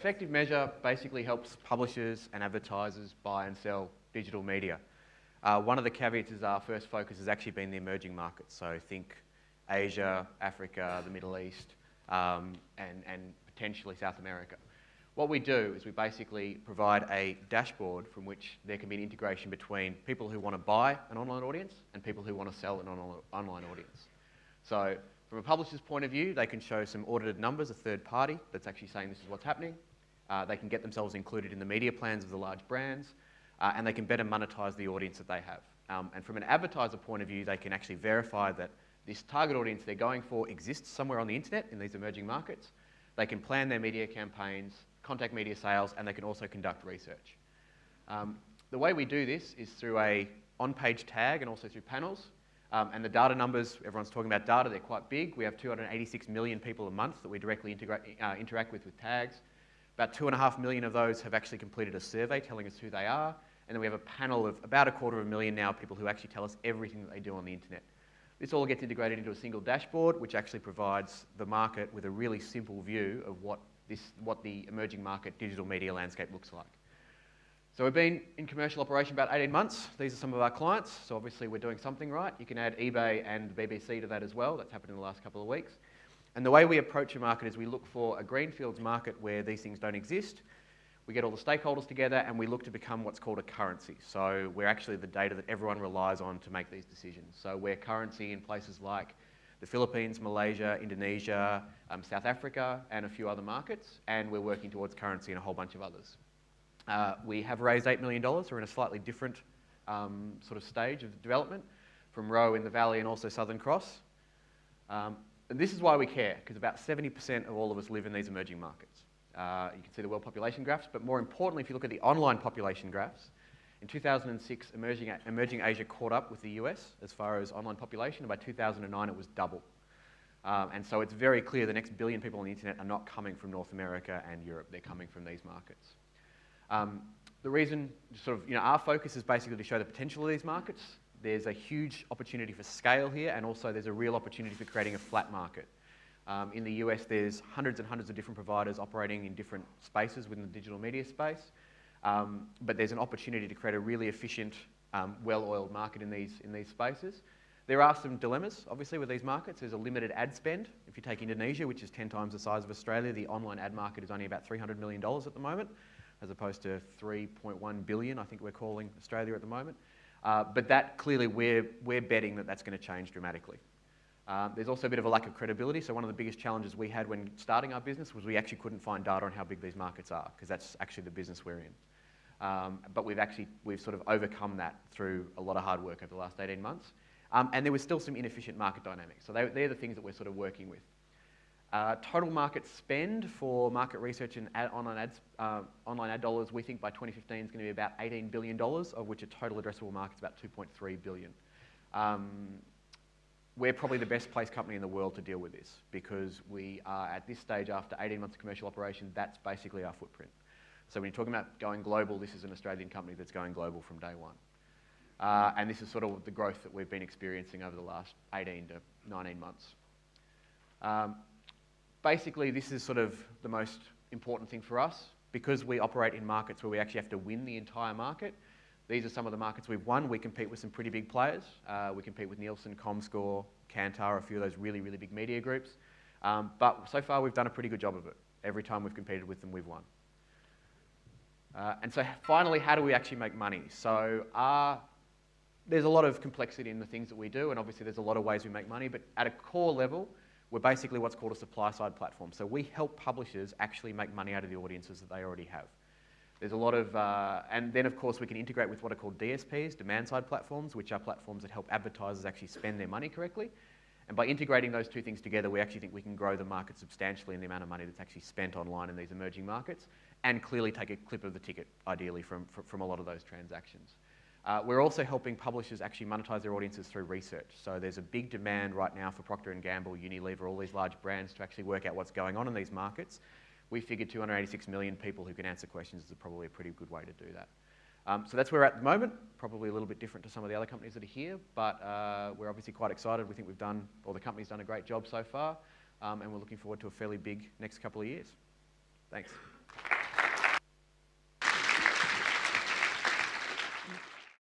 Effective measure basically helps publishers and advertisers buy and sell digital media. One of the caveats is our first focus has actually been the emerging markets. So think Asia, Africa, the Middle East, and potentially South America. What we do is we basically provide a dashboard from which there can be an integration between people who want to buy an online audience and people who want to sell an online audience. So from a publisher's point of view, they can show some audited numbers, a third party that's actually saying this is what's happening. They can get themselves included in the media plans of the large brands, and they can better monetize the audience that they have. And from an advertiser point of view, they can actually verify that this target audience they're going for exists somewhere on the internet in these emerging markets. They can plan their media campaigns, contact media sales, and they can also conduct research. The way we do this is through a on-page tag and also through panels. And the data numbers, everyone's talking about data, they're quite big. We have 286 million people a month that we directly interact with tags. About 2.5 million of those have actually completed a survey telling us who they are. And then we have a panel of about 250,000 now people who actually tell us everything that they do on the internet. This all gets integrated into a single dashboard, which actually provides the market with a really simple view of what the emerging market digital media landscape looks like. So we've been in commercial operation about 18 months. These are some of our clients, so obviously we're doing something right. You can add eBay and the BBC to that as well. That's happened in the last couple of weeks. And the way we approach a market is we look for a greenfields market where these things don't exist. We get all the stakeholders together and we look to become what's called a currency. So we're actually the data that everyone relies on to make these decisions. So we're currency in places like the Philippines, Malaysia, Indonesia, South Africa, and a few other markets, and we're working towards currency in a whole bunch of others. We have raised $8 million. We're in a slightly different sort of stage of development from Roe in the Valley and also Southern Cross. And this is why we care, because about 70% of all of us live in these emerging markets. You can see the world population graphs, but more importantly, if you look at the online population graphs, in 2006, emerging Asia caught up with the US as far as online population, and by 2009 it was double. And so it's very clear the next billion people on the internet are not coming from North America and Europe, they're coming from these markets. The reason, our focus is basically to show the potential of these markets. There's a huge opportunity for scale here, and also there's a real opportunity for creating a flat market. In the US, there's hundreds and hundreds of different providers operating in different spaces within the digital media space. But there's an opportunity to create a really efficient, well-oiled market in these spaces. There are some dilemmas, obviously, with these markets. There's a limited ad spend. If you take Indonesia, which is 10 times the size of Australia, the online ad market is only about $300 million at the moment, as opposed to 3.1 billion, I think we're calling Australia at the moment. But that, clearly, we're betting that that's going to change dramatically. There's also a bit of a lack of credibility. So one of the biggest challenges we had when starting our business was we actually couldn't find data on how big these markets are, because that's actually the business we're in. But we've sort of overcome that through a lot of hard work over the last 18 months. And there was still some inefficient market dynamics. So they're the things that we're sort of working with. Total market spend for market research and online ad dollars, we think by 2015 is going to be about $18 billion, of which a total addressable market is about $2.3 billion. We're probably the best placed company in the world to deal with this, because we are at this stage, after 18 months of commercial operation, that's basically our footprint. So when you're talking about going global, this is an Australian company that's going global from day one. And this is sort of the growth that we've been experiencing over the last 18 to 19 months. Basically, this is sort of the most important thing for us. Because we operate in markets where we actually have to win the entire market, these are some of the markets we've won. We compete with some pretty big players. We compete with Nielsen, Comscore, Kantar, a few of those really, really big media groups. But so far, we've done a pretty good job of it. Every time we've competed with them, we've won. And so finally, how do we actually make money? So there's a lot of complexity in the things that we do, and obviously there's a lot of ways we make money, but at a core level, we're basically what's called a supply-side platform. So we help publishers actually make money out of the audiences that they already have. There's a lot of, and then of course we can integrate with what are called DSPs, demand-side platforms, which are platforms that help advertisers actually spend their money correctly. And by integrating those two things together, we actually think we can grow the market substantially in the amount of money that's actually spent online in these emerging markets, and clearly take a clip of the ticket, ideally, from a lot of those transactions. We're also helping publishers actually monetize their audiences through research. So there's a big demand right now for Procter & Gamble, Unilever, all these large brands to actually work out what's going on in these markets. We figured 286 million people who can answer questions is probably a pretty good way to do that. So that's where we're at the moment, probably a little bit different to some of the other companies that are here, but we're obviously quite excited. We think the company's done a great job so far, and we're looking forward to a fairly big next couple of years. Thanks.